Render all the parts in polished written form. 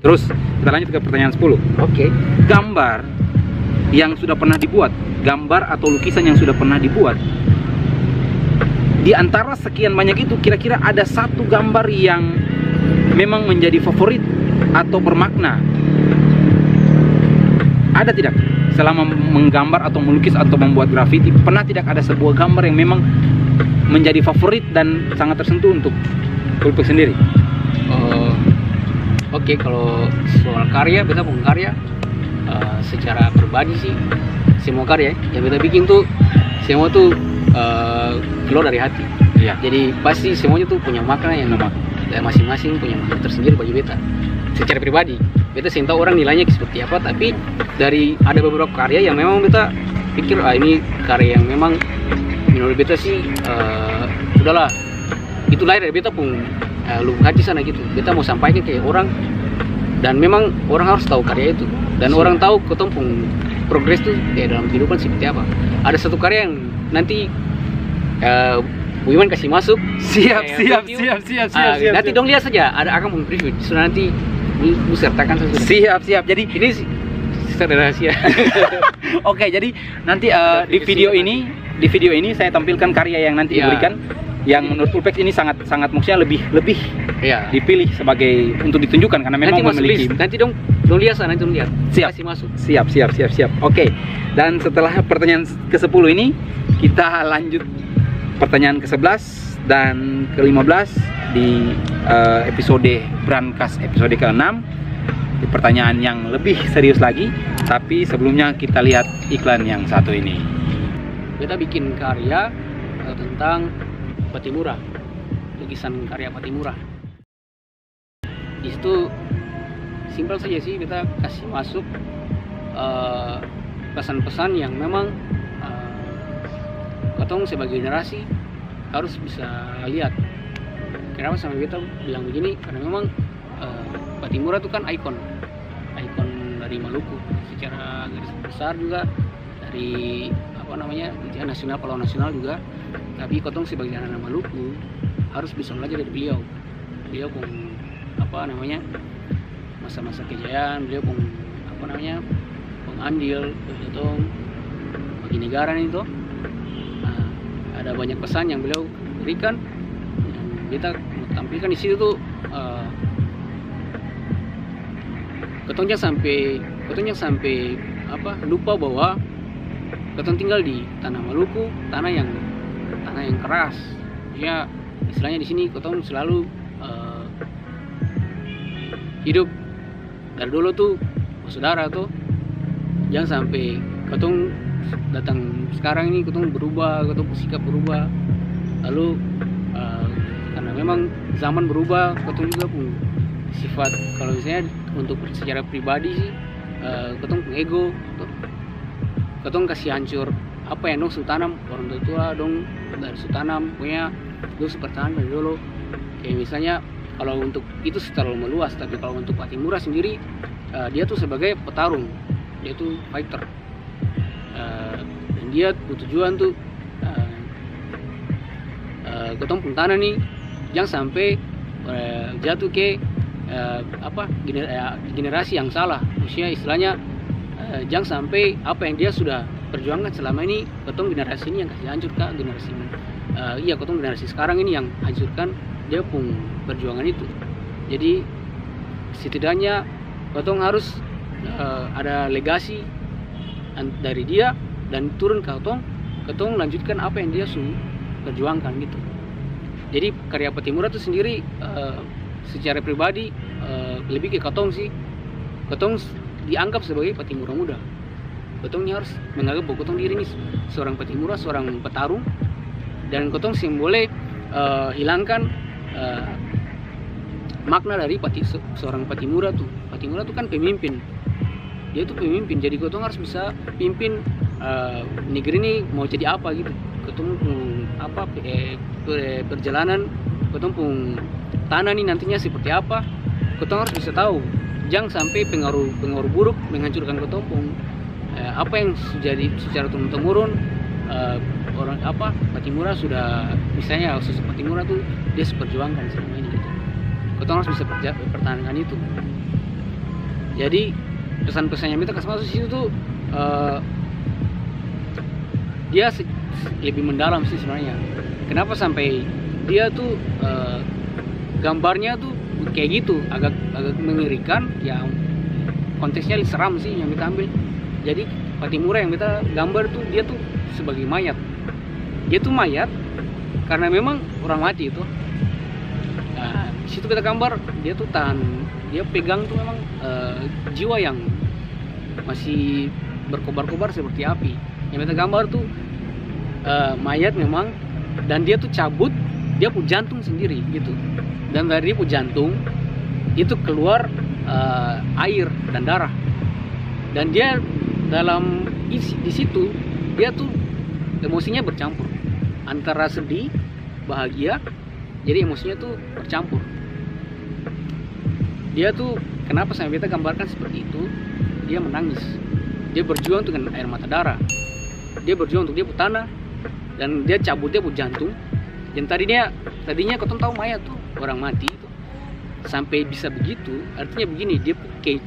Terus kita lanjut ke pertanyaan 10. Oke. Gambar yang sudah pernah dibuat, gambar atau lukisan yang sudah pernah dibuat, di antara sekian banyak itu kira-kira ada satu gambar yang memang menjadi favorit atau bermakna. Ada tidak? Selama menggambar atau melukis atau membuat grafiti, pernah tidak ada sebuah gambar yang memang menjadi favorit dan sangat tersentuh untuk Ulpek sendiri? Oke, kalau soal karya, beta pun karya secara pribadi sih, semua karya yang beta bikin tuh semua tuh keluar dari hati. Iya. Jadi pasti semuanya tuh punya makna yang masing-masing punya makna tersendiri bagi beta. Secara pribadi, beta sih tahu orang nilainya seperti apa, tapi dari ada beberapa karya yang memang beta pikir ini karya yang memang menurut beta sih udahlah, itu lahir dari beta pun lubuk hati sana gitu. Beta mau sampaikan ke orang, dan memang orang harus tahu karya itu, dan orang tahu ketemu pun progres tuh kayak dalam kehidupan seperti apa. Ada satu karya yang nanti Bu Iman kasih masuk. Siap. Nanti dong lihat saja, ada akan pun preview. Sudah nanti Bu sertakan saja. Siap. Jadi Ini secara rahasia. oke, jadi nanti di video ini saya tampilkan karya yang nanti diberikan, yang menurut Ulpek ini sangat maksudnya lebih Iya. dipilih sebagai untuk ditunjukkan karena memang Nanti memiliki. nanti dong lihat sana, nanti dong lihat. Siap. Kasih masuk. Siap. Oke. Dan setelah pertanyaan ke-10 ini, kita lanjut pertanyaan ke-11 dan ke-15 di episode Brankas episode ke-6. Di pertanyaan yang lebih serius lagi, tapi sebelumnya kita lihat iklan yang satu ini. Beta bikin karya tentang Patimura, lukisan karya Patimura. Di situ simpel saja sih, beta kasih masuk pesan-pesan yang memang ketong sebagai generasi harus bisa lihat. Kenapa sama beta bilang begini? Karena memang Patimura itu kan ikon dari Maluku, secara garis besar juga dari nasional, pahlawan nasional juga. Tapi kotong sebagai anak Maluku harus bisa belajar dari beliau pun masa-masa kejayaan, beliau pun pengandil kotong bagi negara itu. Ada banyak pesan yang beliau berikan, dan kita tampilkan di situ tuh. Ketong sampai lupa bahwa ketong tinggal di tanah Maluku, tanah yang keras. Ya, istilahnya di sini ketong selalu hidup dari dulu tuh saudara tuh. Jangan sampai ketong datang sekarang ini ketong berubah, ketong sikap berubah. Lalu karena memang zaman berubah, ketong juga pun sifat, kalau misalnya untuk secara pribadi sih, ketong ego, ketong kasih hancur apa yang dong tanam, orang tua dong dari tanam punya dong pertahanan dari dulu. Kayak misalnya kalau untuk itu terlalu meluas, tapi kalau untuk Patimura sendiri, dia tuh sebagai petarung, dia tuh fighter, dan dia tujuan tuh ketong pun tanah nih jangan sampai jatuh ke generasi yang salah. Maksudnya istilahnya jangan sampai apa yang dia sudah perjuangkan selama ini, ketong generasi ini yang kasih hancur kak generasi ketong generasi sekarang ini yang hancurkan dia pun perjuangan itu. Jadi setidaknya ketong harus ada legasi dari dia dan turun ke ketong lanjutkan apa yang dia sudah perjuangkan gitu. Jadi karya Patimura itu sendiri secara pribadi lebih ke ketong sih. Ketong dianggap sebagai Patimura muda. Ketongnya harus menganggap bahwa ketong diri ini seorang Patimura, seorang petarung, dan ketong sih boleh hilangkan makna dari seorang Patimura tuh. Patimura tuh kan pemimpin. Dia tuh pemimpin. Jadi ketong harus bisa pimpin negeri ini mau jadi apa gitu. Ketong perjalanan ketong pun tanah nih nantinya seperti apa, ketong harus bisa tahu. Jangan sampai pengaruh buruk menghancurkan ketong pun apa yang jadi secara turun-temurun. Orang Patimura sudah, misalnya khusus Patimura tuh dia seperjuangkan selama ini gitu. Ketong harus bisa pertahankan itu. Jadi pesan-pesan yang beta kasih masuk situ tuh dia lebih mendalam sih sebenarnya. Kenapa sampai dia tuh gambarnya tuh kayak gitu, agak mengerikan, yang konteksnya seram sih yang kita ambil. Jadi Patimura yang kita gambar tuh dia tuh sebagai mayat. Dia tuh mayat karena memang orang mati itu. Nah, di situ kita gambar dia tuh dia pegang tuh memang jiwa yang masih berkobar-kobar seperti api. Yang kita gambar tuh mayat memang, dan dia tuh cabut, dia punya jantung sendiri gitu. Dan dari dia punya jantung itu keluar air dan darah. Dan dia dalam di situ dia tuh emosinya bercampur antara sedih, bahagia. Jadi emosinya tuh bercampur. Dia tuh kenapa sampai kita gambarkan seperti itu? Dia menangis. Dia berjuang dengan air mata darah. Dia berjuang untuk dia punya tanah, dan dia cabut dia punya jantung. Dan tadinya kau tahu mayat tuh orang mati itu sampai bisa begitu, artinya begini, dia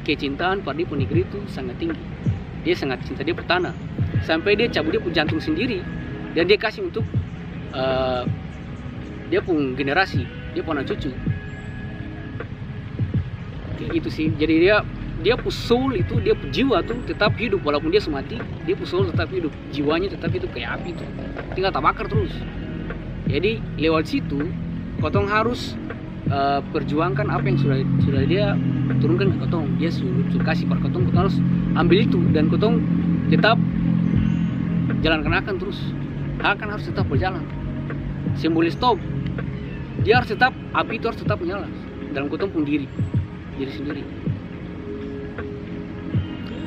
kecintaan pada dia negeri itu sangat tinggi. Dia sangat cinta dia punya tanah, sampai dia cabut dia punya jantung sendiri dan dia kasih untuk dia punya generasi, dia punya cucu. Kayak gitu sih. Jadi dia punya soul itu, dia punya jiwa tuh tetap hidup walaupun dia sudah mati. Dia punya soul tetap hidup, jiwanya tetap hidup kayak api tuh, tinggal tabakar terus. Jadi lewat situ kotong harus perjuangkan apa yang sudah dia turunkan ke kotong. Dia sudah kasih pada kotong harus ambil itu, dan kotong tetap jalankan akan terus. Akan harus tetap berjalan. Simbolis stop. Dia harus tetap, api itu harus tetap menyala dalam kotong pun diri sendiri.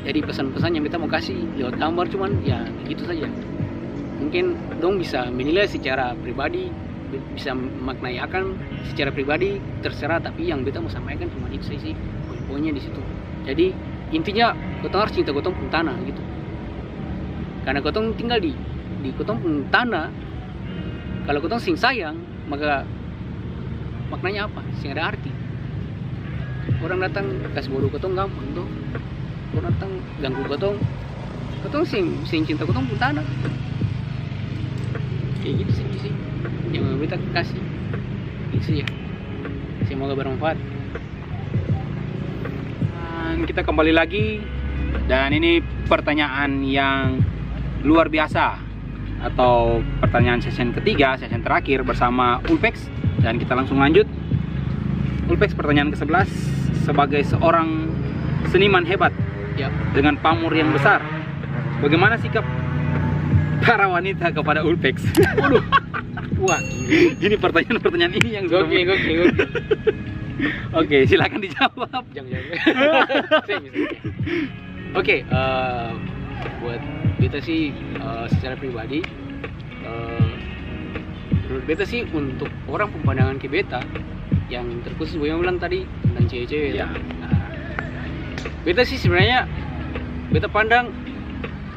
Jadi pesan-pesan yang kita mau kasih lewat gambar cuman ya gitu saja. Mungkin dong bisa menilai secara pribadi, bisa memaknai akan secara pribadi, terserah, tapi yang beta mau sampaikan cuma itu sih poinnya di situ. Jadi intinya kotong harus cinta kotong pun tanah gitu, karena kotong tinggal di kotong pun tanah. Kalau kotong sing sayang, maka maknanya apa? Sing ada arti. Orang datang kasih bodoh kotong gampang tuh, orang datang ganggu kotong sing cinta kotong pun tanah. Kayak gitu sih yang kita kasih itu ya. Semoga bermanfaat. Dan kita kembali lagi, dan ini pertanyaan yang luar biasa, atau pertanyaan session ketiga, session terakhir bersama Ulpex, dan kita langsung lanjut. Ulpex, pertanyaan ke-11, sebagai seorang seniman hebat Ya. dengan pamor yang besar, bagaimana sikap para wanita kepada Ulpex? Waduh. Wah, Ini pertanyaan ini yang gokil. Oke, silakan dijawab. Jangan. Oke, buat beta sih secara pribadi, menurut beta sih untuk orang pemandangan ke beta yang terkhusus gue yang bilang tadi tentang cewek-cewek Ya. Nah, beta sih sebenarnya beta pandang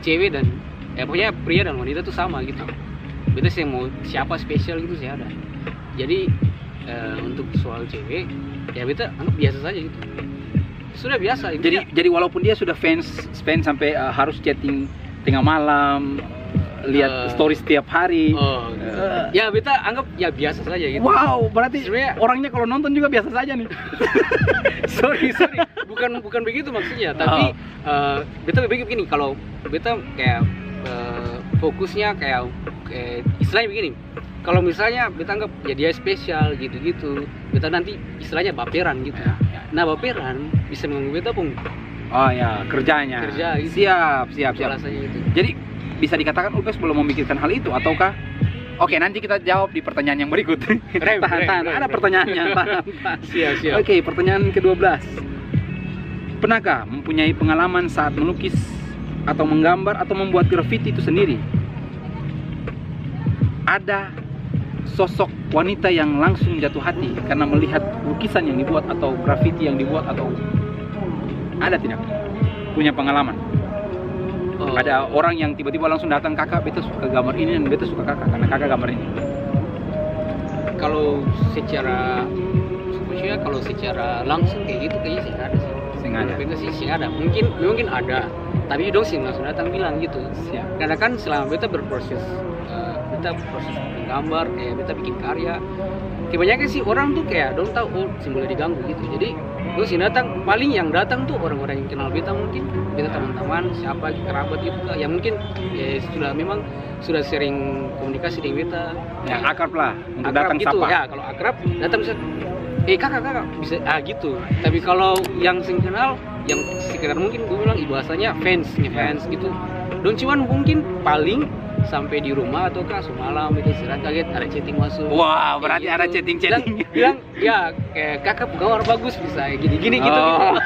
cewek dan pokoknya pria dan wanita tuh sama gitu. Beta sih mau siapa spesial gitu sih ada. Jadi untuk soal cewek ya beta anggap biasa saja gitu. Sudah biasa. Jadi walaupun dia sudah fans sampai harus chatting tengah malam, lihat story setiap hari. Ya beta anggap ya biasa saja gitu. Wow, berarti Sebenarnya orangnya kalau nonton juga biasa saja nih. sorry. Bukan begitu maksudnya, tapi beta begini, kalau beta kayak fokusnya kayak istilahnya begini. Kalau misalnya beta anggap ya dia spesial gitu-gitu, beta nanti istilahnya baperan gitu. Ya. Nah, baperan bisa mengganggu beta pun. Oh ya, kerjanya. Kerja gitu. Siap. Alasannya itu. Jadi bisa dikatakan Ulpex belum memikirkan hal itu, ataukah? Oke, nanti kita jawab di pertanyaan yang berikut. Tahan. Ada pertanyaannya. Tahan. Siap. Oke, pertanyaan ke-12. Pernahkah mempunyai pengalaman saat melukis atau menggambar atau membuat graffiti itu sendiri? Ada sosok wanita yang langsung jatuh hati karena melihat lukisan yang dibuat atau graffiti yang dibuat, atau ada tidak? Punya pengalaman? Ada orang yang tiba-tiba langsung datang, kakak beta suka gambar ini dan beta suka kakak karena kakak gambar ini. Kalau secara langsung kayak gitu kayaknya sih ada sih. Sing ada. Beta sih sing ada. Mungkin ada. Tapi dong sing langsung datang bilang gitu. Siap. Karena kan selama beta berproses, beta proses menggambar, kayak beta bikin karya. Kebanyakan sih orang tuh kayak dong tahu oh sing boleh diganggu gitu. Jadi dong sing datang, paling yang datang tuh orang-orang yang kenal beta mungkin, beta teman-teman, siapa kerabat gitu kan. Ya mungkin ya sudah sering komunikasi dengan beta. Yang akrab lah untuk Akrab datang gitu. sapa. Ya kalau akrab datang bisa kakak bisa gitu. Tapi kalau yang sing kenal yang sekedar mungkin gue bilang bahasanya fans gitu. Don cuman mungkin paling sampai di rumah atau semalam itu istirahat kaget ada chatting masuk. Wah, berarti Kayak ada gitu. chatting-chatting. Bilang ya kayak kakak gambar bagus bisa gini gitu. Oh.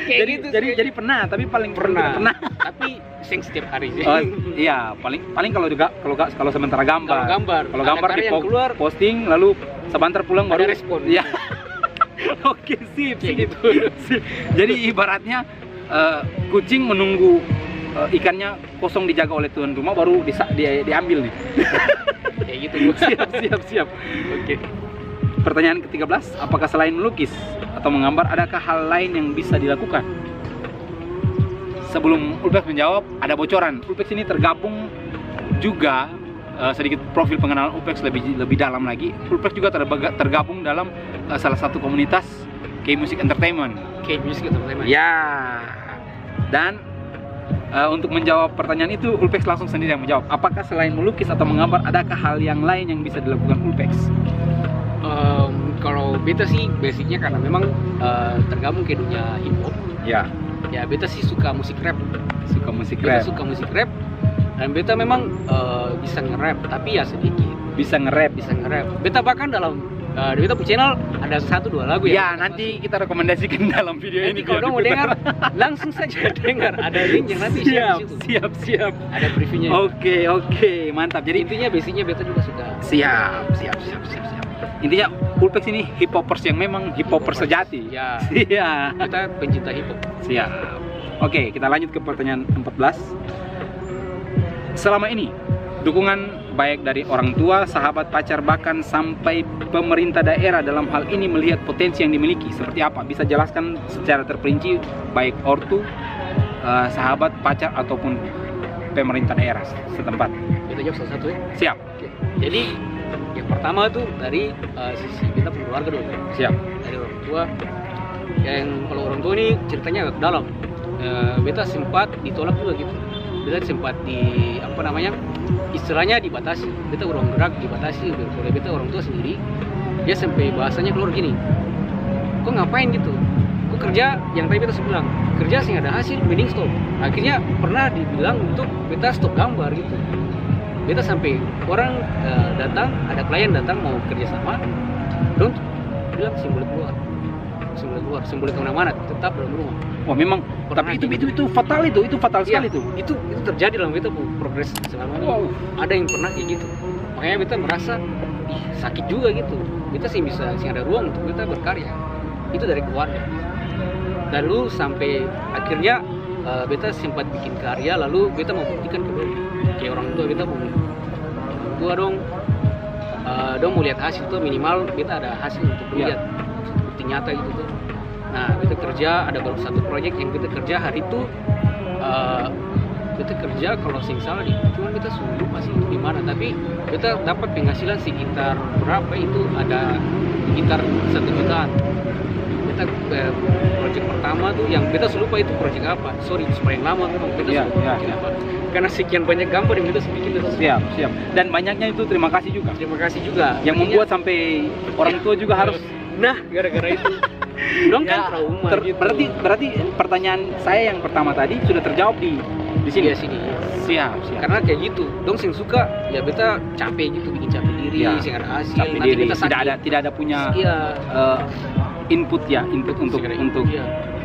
Kayak gitu. Jadi pernah, tapi paling pernah. pernah. Tapi sing setiap hari sih. Oh, iya, paling kalau sementara gambar. Kalau gambar ada di karya yang keluar posting lalu sebentar pulang ada baru respon. Iya. Oke, sip. Gitu. Sip. Jadi ibaratnya kucing menunggu ikannya kosong dijaga oleh tuan rumah baru diambil nih. Kayak gitu. Siap. Oke. Pertanyaan ke-13, apakah selain melukis atau menggambar adakah hal lain yang bisa dilakukan? Sebelum Ulpex menjawab, ada bocoran. Ulpex ini tergabung juga sedikit profil pengenalan Ulpex lebih dalam lagi. Ulpex juga tergabung dalam salah satu komunitas K-Music Entertainment. K-Music Entertainment. Ya. Dan untuk menjawab pertanyaan itu, Ulpex langsung sendiri yang menjawab. Apakah selain melukis atau menggambar, adakah hal yang lain yang bisa dilakukan Ulpex? Kalau beta sih basicnya karena memang tergabung ke dunia hip hop. Ya. Ya beta sih suka musik rap. Suka musik Beta rap. suka musik rap. Dan beta memang bisa nge-rap, tapi ya sedikit. Bisa nge-rap. Beta bahkan dalam di beta punya channel ada 1-2 lagu Ya, nanti kita rekomendasikan dalam video Nanti ini. kalau dong mau dengar, langsung saja dengar. Ada link yang nanti share di situ. Siap. Ada previewnya. Oke, mantap. Jadi intinya basicnya beta juga suka. siap. Intinya Ulpex ini hip hopers yang memang hip hopers sejati. Ya. Iya. Kita pencinta hip hop. Siap. Oke, kita lanjut ke pertanyaan 14. Selama ini dukungan baik dari orang tua, sahabat, pacar, bahkan sampai pemerintah daerah dalam hal ini melihat potensi yang dimiliki seperti apa? Bisa jelaskan secara terperinci baik ortu, sahabat, pacar ataupun pemerintah daerah setempat. Kita jawab salah satu ya. Siap. Oke. Jadi yang pertama tuh dari sisi kita keluarga dulu. Siap. Dari orang tua. Yang kalau orang tua ini ceritanya agak dalam. Beta sempat ditolak juga gitu. Beta sempat istilahnya dibatasi. Beta orang gerak dibatasi oleh beta orang tua sendiri. Dia sampai bahasanya keluar gini. Kok ngapain gitu? Kok kerja yang tadi beta bilang, kerja sih ada hasil mending stop. Akhirnya pernah dibilang untuk beta stop gambar gitu. Beta sampai orang datang, ada klien datang mau kerja sama, dong bilang boleh keluar, boleh kemana-mana, tetap dalam rumah. Wah, memang. Pernah Tapi itu fatal sekali Iya, itu terjadi dalam beta progres selama ini. Wow. Ada yang pernah kayak gitu. Makanya beta merasa sakit juga gitu. Beta sih ada ruang untuk beta berkarya. Itu dari keluarga. Lalu sampai akhirnya beta sempat bikin karya, lalu beta mau buktikan ke dong. Kayak orang tua beta mau dong mau lihat hasil tuh, minimal beta ada hasil untuk lihat bukti nyata gitu tuh. Nah, beta kerja ada baru satu proyek yang beta kerja hari itu. Beta kerja kalau sing salah cuman beta suruh masih itu di mana, tapi beta dapat penghasilan sekitar berapa itu, ada sekitar 1 jutaan. Beta proyek pertama tuh yang beta lupa itu proyek apa, sorry supaya yang lama tuh beta lupa apa. Karena sekian banyak gambar yang beta bikin. Siap. Dan banyaknya itu terima kasih juga. Yang membuat sampai orang tua juga harus. Nah, gara-gara itu dong kan trauma gitu. Berarti pertanyaan saya yang pertama tadi sudah terjawab di sini. Iya, sini. Siap. Karena kayak gitu, dong sing suka ya beta capek gitu, bikin capek diri, sing ada hasil. Capek nanti diri. beta sakit. Tidak ada punya input untuk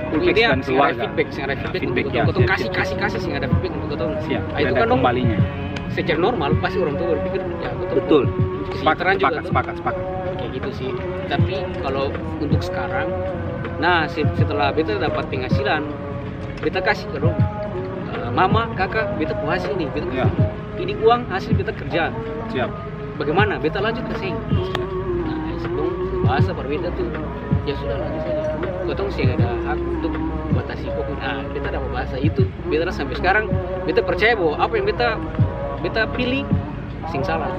Ulpex dan keluarga. Sing ada feedback Feedback, untuk ya. kotong kasih sing ada feedback untuk kotong. Siap. Itu kan dong kembalinya. secara normal pasti orang tua berpikir ya kotong. Betul. Sepakat. Sepakat. Kayak gitu sih. Tapi kalau untuk sekarang, nah setelah beta dapat penghasilan, beta kasih ke dong. Mama, kakak, beta puas hasil nih, beta ini uang hasil beta kerja. Siap. Bagaimana? Beta lanjut ke sing. Nah, sebelum bahasa berbeda tuh, ya sudah lanjut saja. Kotong sih ada hak untuk kasih fokus. Beta dapat bahasa itu. Beta sampai sekarang beta percaya bahwa apa yang beta pilih sing salah.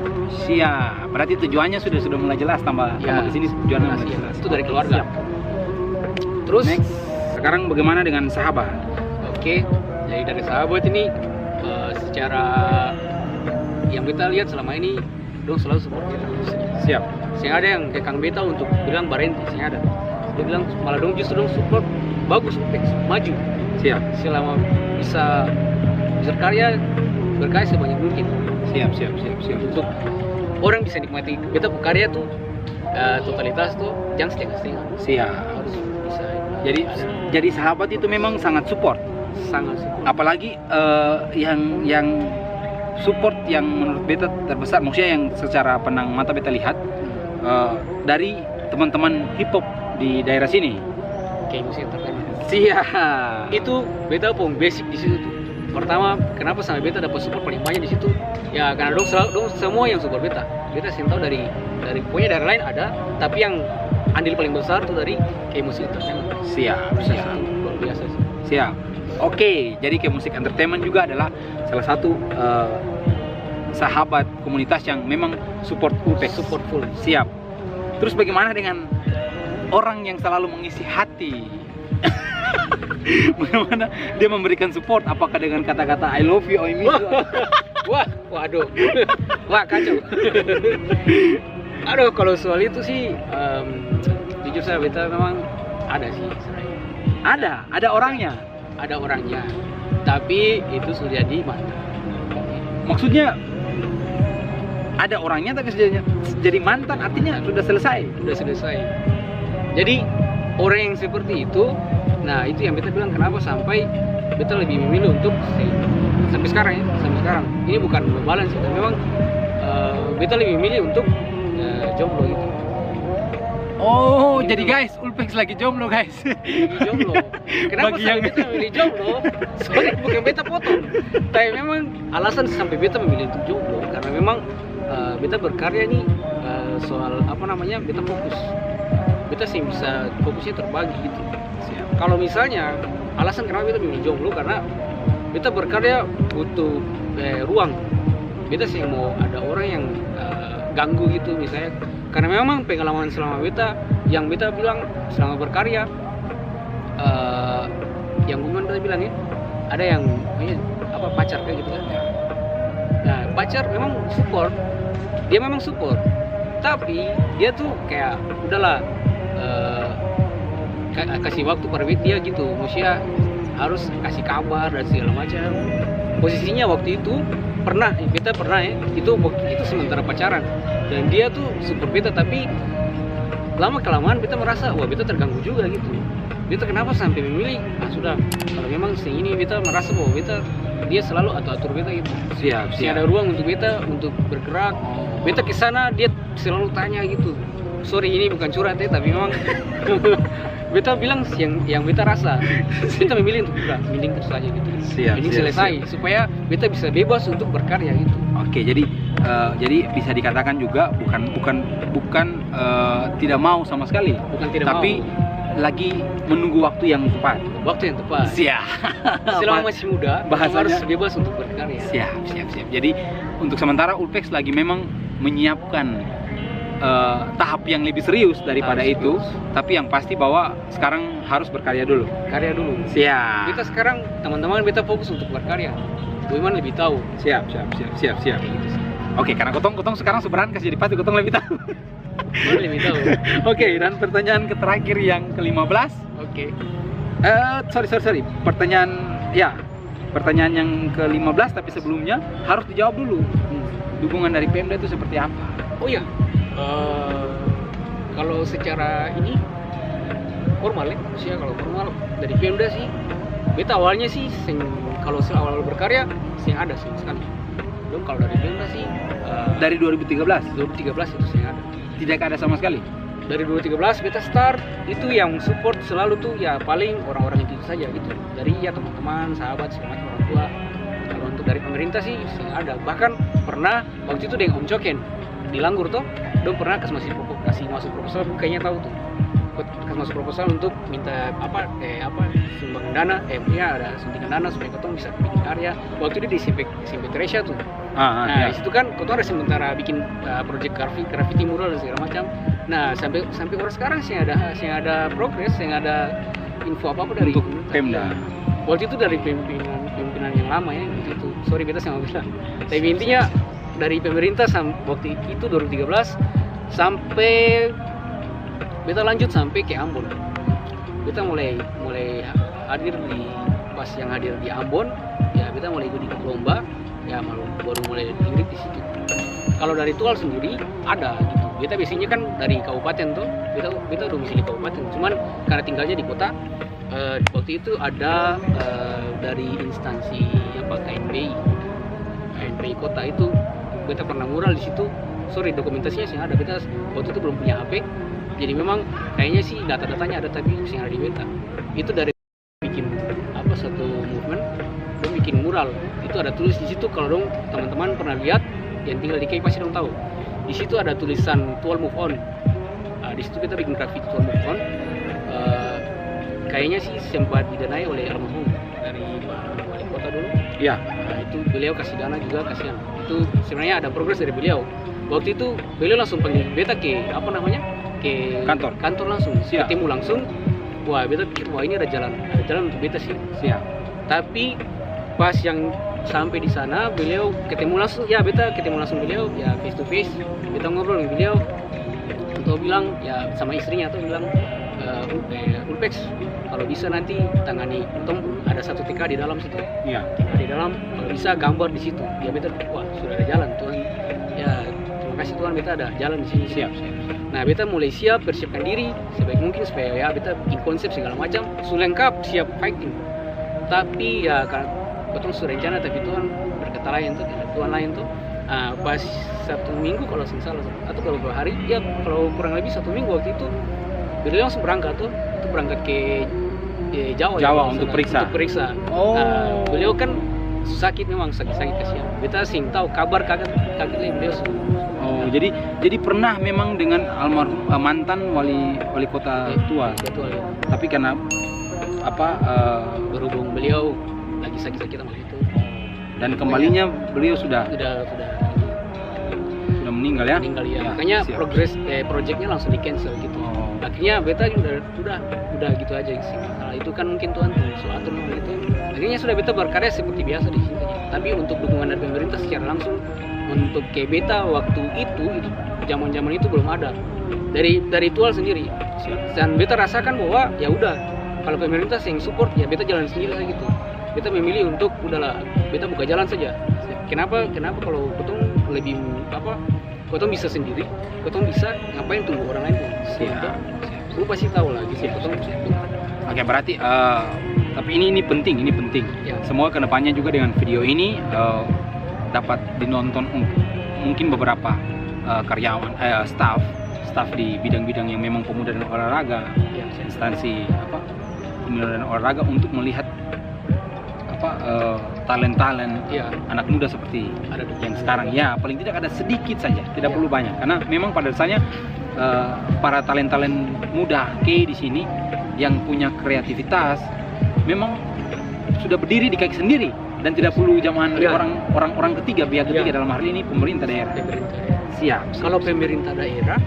Siap. Berarti tujuannya sudah mulai jelas, tambah kesini tujuannya mulai jelas. Itu dari keluarga. Siap. Terus Next, sekarang bagaimana dengan sahabat? Oke, jadi dari sahabat ini secara yang kita lihat selama ini dong selalu support kita. Siap. Sehingga ada yang kayak Kang Beta untuk bilang berhenti, sehingga ada. Dia bilang malah dong justru dong support bagus, maju. Siap. Selama bisa berkarya sebanyak mungkin. Siap. Untuk orang bisa nikmati beta karya tuh totalitas tuh jangan setengah-setengah. Siap. Harus bisa. Jadi sahabat itu memang sangat support. Sangat support. Apalagi yang support yang menurut beta terbesar, maksudnya yang secara pandang mata beta lihat dari teman-teman hip hop di daerah sini. Kayak musik entertainment. Siap. Itu beta pun basic di situ tuh. Pertama, kenapa sampai beta dapat support paling banyak di situ? Ya karena dong semua yang support beta. Beta sih tahu dari pokoknya dari lain ada, tapi yang andil paling besar tuh dari kayak musik entertainment. Siap. Luar biasa sih. Siap. Oke, jadi kayak musik entertainment juga adalah salah satu sahabat komunitas yang memang support Ulpex. Support full. Siap. Terus bagaimana dengan orang yang selalu mengisi hati? Bagaimana dia memberikan support? Apakah dengan kata-kata I love you, I miss you? Waduh. Wah, kacau. Aduh, kalau soal itu sih jujur saya beta memang ada sih. Ada orangnya. Ada orangnya. Tapi itu sudah jadi mantan. Maksudnya ada orangnya tapi sudah jadi mantan, artinya sudah selesai. Sudah selesai. Jadi orang yang seperti itu, nah itu yang beta bilang kenapa sampai beta lebih memilih untuk sampai sekarang. Ini bukan bebalan sih, tapi memang beta lebih memilih untuk jomblo gitu. Oh, jadi guys, Ulpex lagi jomblo guys. Lagi jomblo. Kenapa Bagi sampai yang- beta memilih jomblo? Soalnya bukan beta potong. Tapi memang alasan sampai beta memilih untuk jomblo karena memang beta berkarya ini soal apa namanya beta fokus. Beta sih bisa fokusnya terbagi gitu. Kalau misalnya alasan kenapa beta memilih jomblo karena beta berkarya butuh ruang. Beta sih mau ada orang yang ganggu gitu misalnya. Karena memang pengalaman selama beta yang beta bilang selama berkarya yang gue tadi bilang ya ada yang apa pacar kayak gitu kan. Nah pacar memang support, dia memang support, tapi dia tuh kayak udahlah kasih waktu pada dia gitu, maksudnya harus kasih kabar dan segala macam. Posisinya waktu itu beta pernah ya itu sementara pacaran dan dia tuh support beta, tapi lama kelamaan beta merasa wah beta terganggu juga gitu. Beta kenapa sampai memilih sudah kalau memang ini beta merasa bahwa dia selalu atur beta gitu. Siap. Ada ruang untuk beta untuk bergerak. Beta kesana dia selalu tanya gitu. Sorry ini bukan curhat ya, tapi memang beta bilang yang beta rasa. Beta memilih untuk bergerak, mending terus aja gitu. Mending selesai supaya beta bisa bebas untuk berkarya gitu. Oke, jadi bisa dikatakan juga bukan tidak mau sama sekali, Bukan tidak tapi mau. lagi menunggu waktu yang tepat. Waktu yang tepat. Siap. Selama masih muda, Bahasanya- harus bebas untuk berkarya. Siap. Jadi untuk sementara Ulpex lagi memang menyiapkan tahap yang lebih serius daripada Harus itu, serius. tapi yang pasti bahwa sekarang harus berkarya dulu. Karya dulu. Siap. Kita sekarang teman-teman beta fokus untuk berkarya. Bagaimana lebih tahu? Siap. Kayak gitu sih. Oke, karena kotong sekarang sebenarnya kasih jadi pasti kotong lebih tahu. Bagaimana lebih tahu? Oke, dan pertanyaan terakhir yang ke-15. Oke. Sorry. Pertanyaan yang ke-15 tapi sebelumnya harus dijawab dulu. Dukungan dari Pemda itu seperti apa? Oh iya. Kalau secara ini formal ya, maksudnya kalau formal dari Pemda sih, beta awalnya sih kalau awal berkarya sih ada sih sekali. Dong kalau dari Pemda sih Dari 2013 2013 itu sih ada. tidak ada sama sekali. Dari 2013 beta start itu yang support selalu tuh ya paling orang-orang itu saja gitu. Dari ya teman-teman, sahabat, segala macam orang tua. Kalau untuk dari pemerintah sih ada. Bahkan pernah waktu itu dengan Om Coken di Langgur tuh, dong pernah kasih masuk proposal, kayaknya tahu tuh. masuk proposal untuk minta sumbangan dana, ada suntikan dana supaya ketong bisa bikin karya. Waktu itu di SMP Teresia tuh. Nah, di situ kan ketong ada sementara bikin project graffiti mural dan segala macam. Nah, sampai orang sekarang sih ada progres, yang ada info apa dari untuk Pemda. Waktu itu dari pimpinan yang lama ya, waktu itu. Sorry beta sama bilang. Tapi intinya dari pemerintah waktu itu 2013 sampai beta lanjut sampai ke Ambon. Beta mulai hadir pas yang hadir di Ambon, ya beta mulai ikut lomba, ya baru mulai lirik di situ. Kalau dari Tual sendiri ada gitu. Beta biasanya kan dari kabupaten tuh, beta domisili kabupaten. Cuman karena tinggalnya di kota, waktu itu ada dari instansi KNPI kota itu, beta pernah mural di situ. Sorry, dokumentasinya sih ada. Beta waktu itu belum punya HP, jadi memang kayaknya sih data-datanya ada, tapi sih ada di beta. Itu dari bikin satu movement, dong bikin mural. Itu ada tulis di situ. Kalau dong teman-teman pernah lihat, yang tinggal di KI pasti dong tahu. Di situ ada tulisan Tual Move On. Di situ kita bikin grafiti Tual Move On. Kayaknya sih sempat didanai oleh almarhum dari wali kota dulu. Iya. Nah, itu beliau kasih dana juga, kasihan. Itu sebenarnya ada progres dari beliau. Waktu itu beliau langsung panggil beta ke ke kantor langsung. Siap. Ketemu langsung. Wah, beta pikir ini ada jalan untuk beta sih. Siap. Tapi pas yang sampai di sana beliau ketemu langsung, ya beta ketemu langsung beliau, ya face to face. Beta ngobrol dengan beliau. Untuk bilang ya sama istrinya tuh bilang, Ulpex, kalau bisa nanti tangani, ada satu TK di dalam situ. Iya. Di dalam, kalau bisa gambar di situ. Ya beta, wah sudah ada jalan Tuhan. Ya terima kasih Tuhan, beta ada jalan di sini. Siap. Nah beta mulai siap, persiapkan diri sebaik mungkin supaya ya beta bikin konsep segala macam, sudah lengkap, siap fighting. Tapi ya karena betul sudah rencana, tapi Tuhan berkata lain tuh, Tuhan lain tuh. Pas Sabtu Minggu kalau tidak salah, atau beberapa hari, ya kalau kurang lebih 1 minggu waktu itu, beliau langsung berangkat tuh, itu berangkat ke Jawa ya, untuk periksa. Oh. Beliau kan sakit, memang sakit kasihan. Kita sing tahu kabar kaget beliau. Oh, jadi pernah memang dengan almarhum mantan wali kota Tual. Betul. Ya. Tapi karena berhubung beliau lagi sakit sama itu. Dan kembalinya beliau sudah meninggal ya. Makanya progres projectnya langsung di cancel gitu. Oh. Akhirnya beta udah gitu aja sih. Nah, itu kan mungkin Tuhan suatu gitu. Akhirnya sudah beta berkarya seperti biasa di sini. Tapi untuk dukungan dari pemerintah secara langsung untuk ke beta waktu itu zaman itu belum ada. Dari Tual sendiri. Dan beta rasakan bahwa ya udah, kalau pemerintah yang support ya beta jalan sendiri saja gitu. Beta memilih untuk udahlah, beta buka jalan saja. Kenapa kalau ketong lebih ketong bisa sendiri, ketong bisa ngapain tunggu orang lain? Lu pasti tahu lah gitu. Oke, berarti tapi ini penting. Ya. Semua kedepannya juga dengan video ini dapat dinonton mungkin beberapa karyawan, staff di bidang-bidang yang memang pemuda dan olahraga, instansi pemuda dan olahraga, untuk melihat talent anak muda seperti yang sekarang. Ya, paling tidak ada sedikit saja, tidak perlu banyak, karena memang pada dasarnya para talent muda di sini yang punya kreativitas memang sudah berdiri di kaki sendiri dan tidak perlu jamahan oleh orang ketiga, pihak ketiga, dalam hal ini pemerintah daerah. Siap. Kalau pemerintah daerah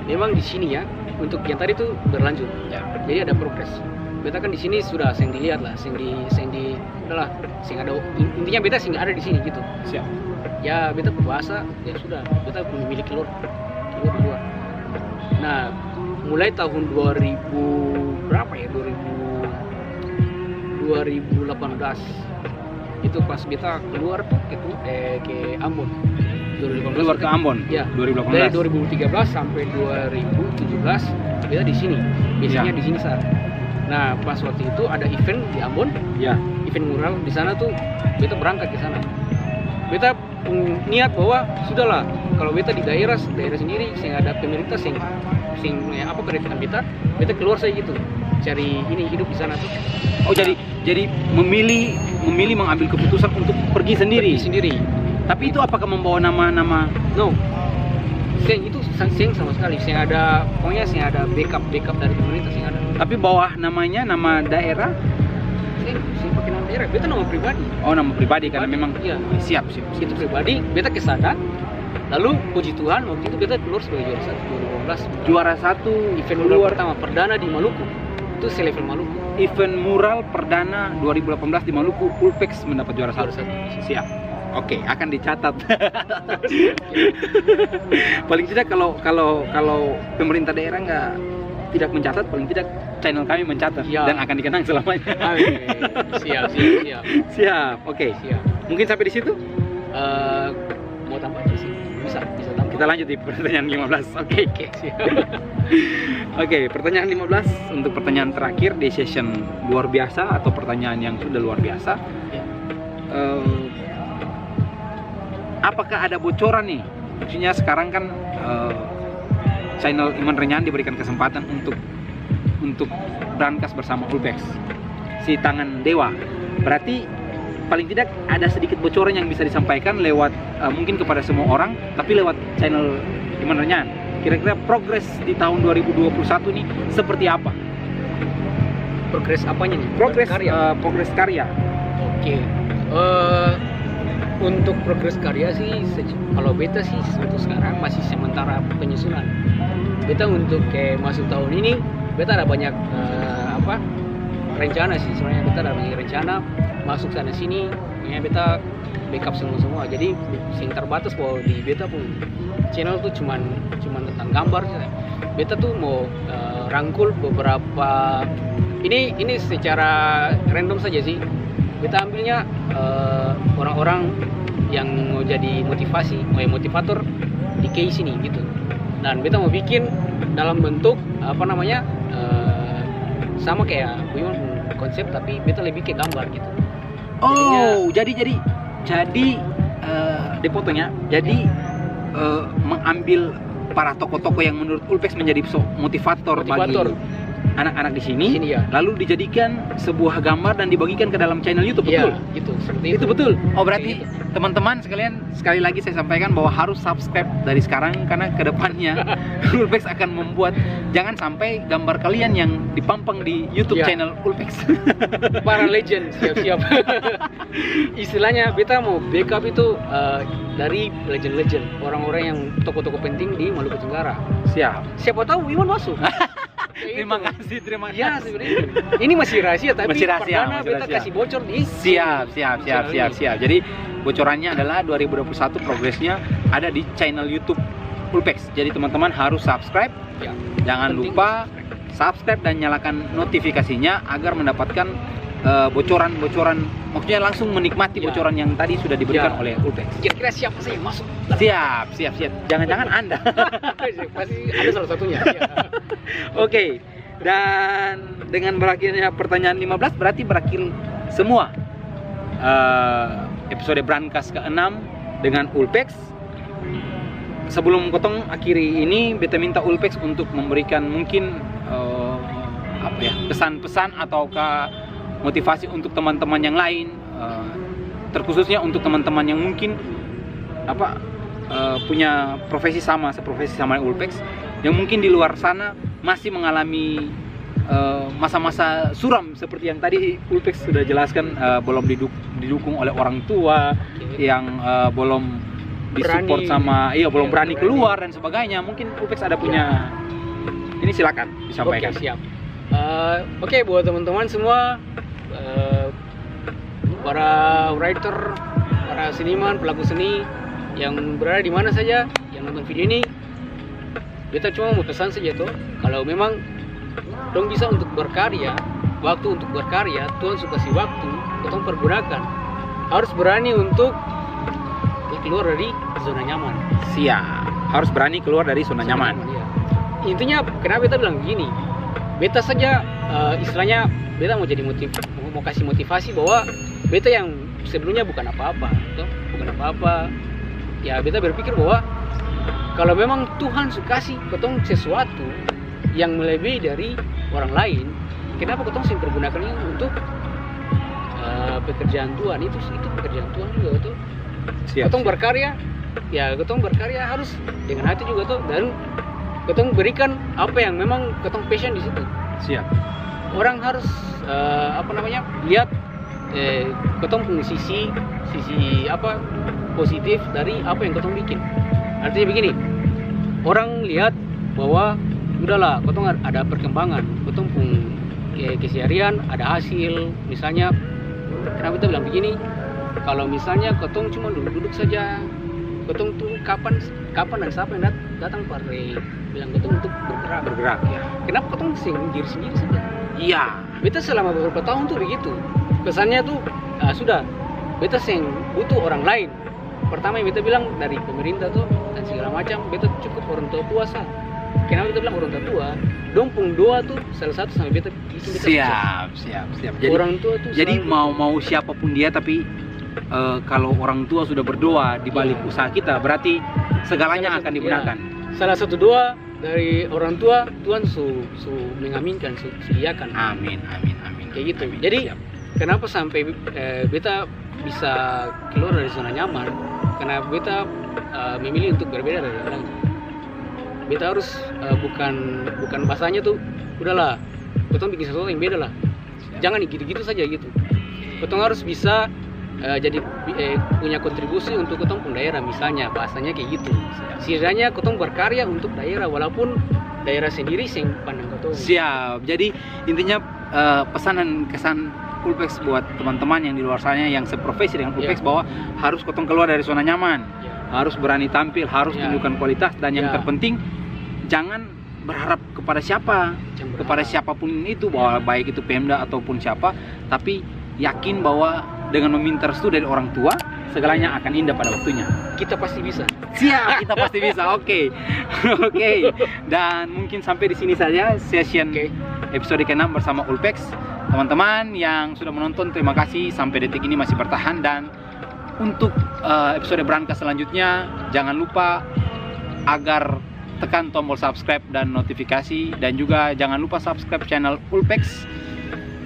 memang di sini ya, untuk yang tadi itu berlanjut. Ya. Jadi ada progres. Beta kan di sini sudah sing dilihat lah, sing ada intinya beta sing ada di sini gitu. Siap. Ya beta berbahasa, ya sudah, beta memiliki keluar di luar. Nah, mulai tahun 2018 itu pas beta keluar tuh ke Ambon. 2018 keluar ke Ambon. Ya. 2018. Dari 2013 sampai 2017 beta di sini. Biasanya di sini saat. Nah, pas waktu itu ada event di Ambon. Ya. Event mural di sana tuh beta berangkat ke sana. Beta niat bahwa sudahlah, kalau beta di daerah sendiri, sehingga ada pemerintah sing kerefikan beta keluar saja gitu, cari hidup di sana tuh. Oh, jadi memilih mengambil keputusan untuk pergi sendiri. Tapi itu apakah membawa nama? No. Itu sing sama sekali, sing ada pokoknya sing ada backup dari pemerintah sing ada. Tapi bawah namanya nama daerah. Sing pakai nama daerah, beta nama pribadi. Oh, nama pribadi karena memang Iya. siap. Itu pribadi, beta ke sana. Lalu puji Tuhan waktu itu beta keluar sebagai juara 1 2018. Juara 1 Event mural pertama perdana di Maluku. Itu selevel Maluku. Event mural perdana 2018 di Maluku, Ulpex mendapat juara 1. Siap. Oke, akan dicatat. Paling tidak kalau pemerintah daerah tidak mencatat, paling tidak channel kami mencatat Ya. dan akan dikenang selamanya. Siap. Siap. Oke. Siap. Mungkin sampai di situ. Mau tambah aja sih? Bisa tambah. Kita lanjut di pertanyaan 15. Oke. Siap. Oke, pertanyaan 15 untuk pertanyaan terakhir di session luar biasa atau pertanyaan yang sudah luar biasa. Ya. Apakah ada bocoran nih? Maksudnya sekarang kan channel Iman Renyan diberikan kesempatan untuk berangkas bersama Ulpex, si tangan dewa. Berarti paling tidak ada sedikit bocoran yang bisa disampaikan lewat mungkin kepada semua orang, tapi lewat channel Iman Renyan. Kira-kira progres di tahun 2021 nih seperti apa? Progres apanya nih? Progres karya. progres karya. Oke. Untuk progres karya sih, kalau beta sih untuk sekarang masih sementara penyusunan. Beta untuk kayak masuk tahun ini, beta ada banyak rencana sih. Sebenarnya beta ada banyak rencana masuk sana sini. Ya beta backup semua. Jadi sing terbatas bahwa di beta pun channel tuh cuman tentang gambar saja. Beta tuh mau rangkul beberapa ini secara random saja sih. Beta ambilnya orang-orang yang mau jadi motivator di case ini gitu. Dan beta mau bikin dalam bentuk sama kayak Wiman konsep, tapi beta lebih ke gambar gitu. Oh, jadi depotonya. Jadi mengambil para tokoh-tokoh yang menurut Ulpex menjadi motivator bagi anak-anak di sini, ya. Lalu dijadikan sebuah gambar dan dibagikan ke dalam channel YouTube, betul? Ya, gitu, seperti itu betul. Oh, berarti teman-teman sekalian, sekali lagi saya sampaikan bahwa harus subscribe dari sekarang karena kedepannya Ulpex akan membuat, jangan sampai gambar kalian yang dipampang di YouTube channel Ulpex. Para legend siap-siap. Istilahnya beta mau backup itu dari legend-legend, orang-orang yang tokoh-tokoh penting di Maluku Tenggara. Siap. Siapa tahu Wiman masuk. Terima kasih. Ya, sebenarnya ini masih rahasia, tapi perdana beta kasih bocor di siap. Jadi bocorannya adalah 2021 progresnya ada di channel YouTube Ulpex. Jadi teman-teman harus subscribe. Ya. Jangan lupa subscribe dan nyalakan notifikasinya agar mendapatkan bocoran-bocoran, maksudnya langsung menikmati bocoran yang tadi sudah diberikan oleh Ulpex. Kira-kira siapa sih yang masuk? Siap. Jangan-jangan Anda. Pasti ada salah satunya. Oke. Dan dengan berakhirnya pertanyaan 15 berarti berakhir semua episode Brankas ke-6 dengan Ulpex. Sebelum Kotong akhiri ini, beta minta Ulpex untuk memberikan mungkin pesan-pesan ataukah motivasi untuk teman-teman yang lain, terkhususnya untuk teman-teman yang mungkin punya seprofesi sama Ulpex, yang mungkin di luar sana masih mengalami masa-masa suram seperti yang tadi Ulpex sudah jelaskan, belum didukung oleh orang tua, yang belum disupport belum berani keluar dan sebagainya. Mungkin Ulpex ada punya ini, silakan disampaikan. Oke, siap. Oke, buat teman-teman semua, para writer, para seniman, pelaku seni yang berada di mana saja yang nonton video ini, beta cuma mau pesan saja tuh, kalau memang dong bisa untuk berkarya, waktu untuk berkarya, Tuhan suka kasih waktu, tolong pergunakan. Harus berani untuk keluar dari zona nyaman. Siap. Harus berani keluar dari zona nyaman. Ya. Intinya kenapa beta bilang begini? Beta saja istilahnya beta mau jadi mau kasih motivasi bahwa beta yang sebelumnya bukan apa-apa, ya beta berpikir bahwa kalau memang Tuhan kasih ketong sesuatu yang melebihi dari orang lain, kenapa ketong sih pergunakannya untuk pekerjaan Tuhan? Itu pekerjaan Tuhan juga, betul. Ketong berkarya ya ketong berkarya harus dengan hati juga tuh, dan ketong berikan apa yang memang ketong passion di situ. Siap. Orang harus lihat ketong punya sisi apa positif dari apa yang ketong bikin. Artinya begini, orang lihat bahwa udahlah ketong ada perkembangan, ketong punya keseharian ada hasil. Misalnya kenapa kita bilang begini, kalau misalnya ketong cuma duduk saja, ketong tuh kapan dan siapa yang datang partai bilang ketong untuk bergerak ya. Kenapa ketong sendiri saja? Iya. Beta selama beberapa tahun tuh begitu. Kesannya tuh sudah beta butuh orang lain. Pertama yang beta bilang dari pemerintah tuh dan segala macam, beta cukup orang tua sah. Kenapa beta bilang orang tua? Dompung doa tuh salah satu sampai beta bikin beta siap. Jadi orang tua tuh jadi mau siapapun dia, tapi kalau orang tua sudah berdoa di balik usaha kita, berarti segalanya akan digunakan. Salah satu doa dari orang tua, Tuhan su mengaminkan, su iakan. Amin. Kayak gitu. Amin. Jadi Siap. kenapa sampai beta bisa keluar dari zona nyaman? Karena beta memilih untuk berbeda dari orang. Beta harus bukan bahasanya tuh, udahlah, ketong bikin sesuatu yang beda lah. Jangan gitu-gitu saja gitu. Ketong harus bisa jadi punya kontribusi untuk ketong pun daerah, misalnya bahasanya kayak gitu. Setidaknya ketong berkarya untuk daerah, walaupun daerah sendiri sing pandang ketong. Siap. Jadi intinya pesan dan kesan Ulpex buat teman-teman yang di luar sana yang seprofesi dengan Ulpex, bahwa harus ketong keluar dari zona nyaman, harus berani tampil, harus tunjukkan kualitas, dan yang terpenting jangan berharap kepada siapapun itu, bahwa baik itu Pemda ataupun siapa, tapi yakin bahwa dengan meminta restu dari orang tua, segalanya akan indah pada waktunya. Kita pasti bisa. Siap, kita pasti bisa. Oke. Dan mungkin sampai di sini saja session episode ke-6 bersama Ulpex. Teman-teman yang sudah menonton, terima kasih sampai detik ini masih bertahan. Dan untuk episode Branka selanjutnya, jangan lupa agar tekan tombol subscribe dan notifikasi, dan juga jangan lupa subscribe channel Ulpex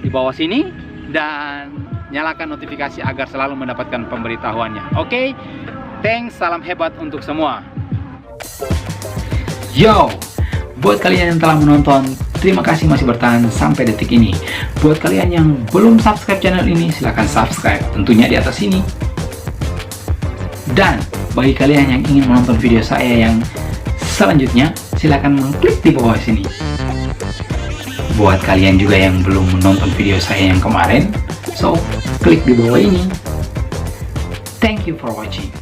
di bawah sini dan nyalakan notifikasi agar selalu mendapatkan pemberitahuannya. Oke, thanks, salam hebat untuk semua. Yo, buat kalian yang telah menonton, terima kasih masih bertahan sampai detik ini. Buat kalian yang belum subscribe channel ini, silahkan subscribe, tentunya di atas sini. Dan bagi kalian yang ingin menonton video saya yang selanjutnya, silahkan mengklik di bawah sini. Buat kalian juga yang belum menonton video saya yang kemarin, so klik di bawah ini. Thank you for watching.